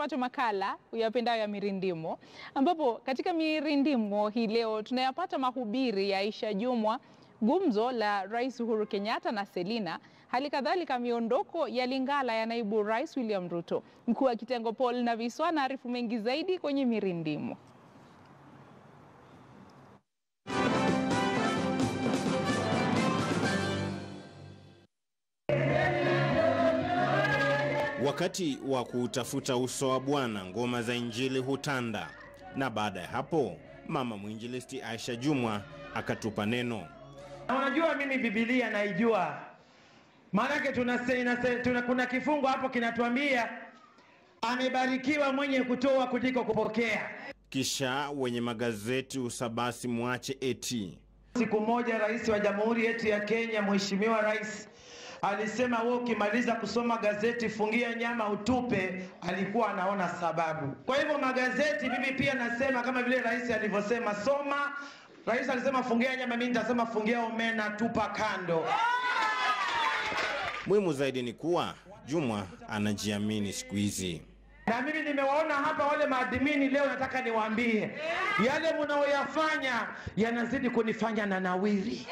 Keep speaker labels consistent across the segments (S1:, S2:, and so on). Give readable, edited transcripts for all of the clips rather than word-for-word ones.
S1: tupate makala uyapendayo ya Mirindimo, ambapo katika Mirindimo hii leo tunayapata mahubiri ya Jumwa, gumzo la Rais Uhuru Kenyatta na Selina, hali kadhalika miondoko ya lingala ya naibu Rais William Ruto. Mkuu wa kitengo Paul na Viswa anaarifu mengi zaidi kwenye Mirindimo.
S2: Wakati wa kutafuta uso wa Bwana, ngoma za injili hutanda, na baada ya hapo mama mwinjilisti Jumwa akatupa neno.
S3: Unajua mimi Biblia naijua. Maana yake kuna kifungo hapo kinatuambia amebarikiwa mwenye kutoa kuliko kupokea.
S2: Kisha wenye magazeti usabasi muache eti.
S3: Siku moja rais wa Jamhuri yetu ya Kenya, Mheshimiwa Rais, alisema wewe ukimaliza kusoma gazeti fungia nyama utupe. Alikuwa anaona sababu. Kwa hivyo magazeti mimi pia nasema kama vile rais alivyosema soma. Rais alisema fungia nyama, mimi nitasema fungia omena tupa kando.
S2: Muhimu zaidi ni kuwa Jumwa anajiamini siku hizi.
S3: Na mimi nimewaona hapa wale maadimini leo, nataka niwaambie yale mnaoyafanya yanazidi kunifanya na nawiri.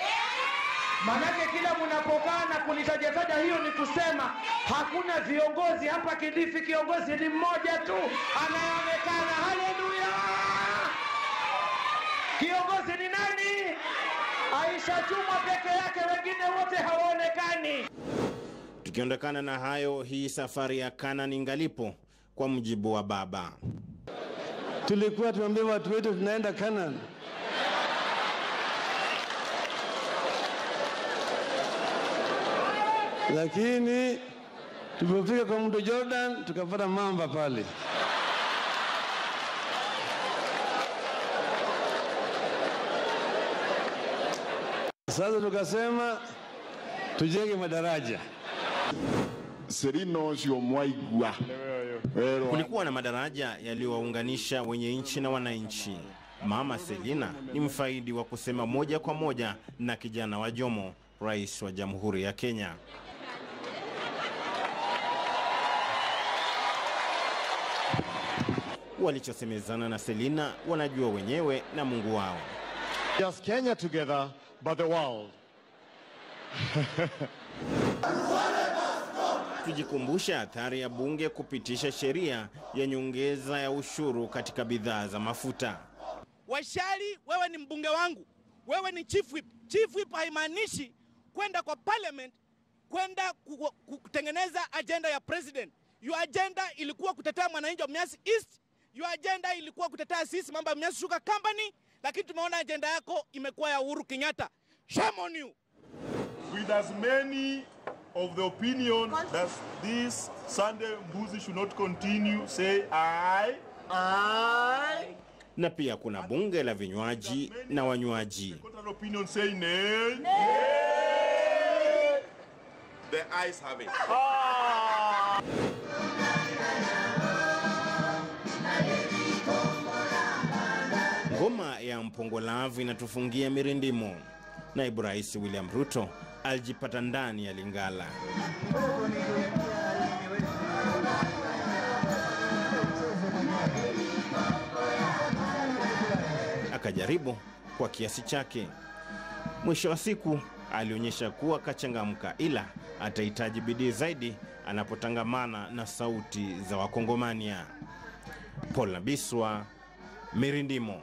S3: Manake kila mnapokaa na kunitaja hiyo ni kusema hakuna viongozi hapa Kilifi, kiongozi ni mmoja tu anayeonekana. Haleluya! Kiongozi ni nani? Jumwa peke yake, wengine wote hawaonekani.
S2: Tukiondokana na hayo, hii safari ya Kanani ngalipo kwa mjibu wa baba.
S4: Tulikuwa tuambie watu wetu tunaenda Kanani. Lakini tulipofika kwa mto Jordan tukapata mamba pale. Sasa tukasema tujenge madaraja.
S2: Kulikuwa na madaraja yaliyowaunganisha wenye nchi na wananchi. Mama Selina ni mfaidi wa kusema moja kwa moja na kijana wa Jomo, Rais wa Jamhuri ya Kenya. Walichosemezana na Selina wanajua wenyewe na Mungu wao.
S5: Just Kenya together, but the world.
S2: Tujikumbusha athari ya bunge kupitisha sheria ya nyongeza ya ushuru katika bidhaa za mafuta.
S6: Washali, wewe ni mbunge wangu. Wewe ni chief whip. Chief whip haimaanishi kwenda kwa parliament, kwenda kutengeneza agenda ya president. Your agenda ilikuwa kutetea mwananchi wa Mias East. Your agenda ilikuwa kutetea sisi mambo ya Mias Sugar Company, lakini tumeona agenda yako imekuwa ya Uhuru Kenyatta. Shame on you.
S7: With as many of the opinion that this Sunday mbuzi should not continue, say aye.
S5: Aye.
S2: Na pia kuna bunge la vinywaji na wanywaji.
S7: The opinion say nay.
S5: Nay.
S7: The ayes have it.
S2: Ngoma ya mpongolavu inatufungia Mirindimo. Naibu Rais William Ruto alijipata ndani ya lingala. Akajaribu kwa kiasi chake. Mwisho wa siku alionyesha kuwa kachangamka, ila atahitaji bidii zaidi anapotangamana na sauti za Wakongomania. Paul na Viswa, Mirindimo.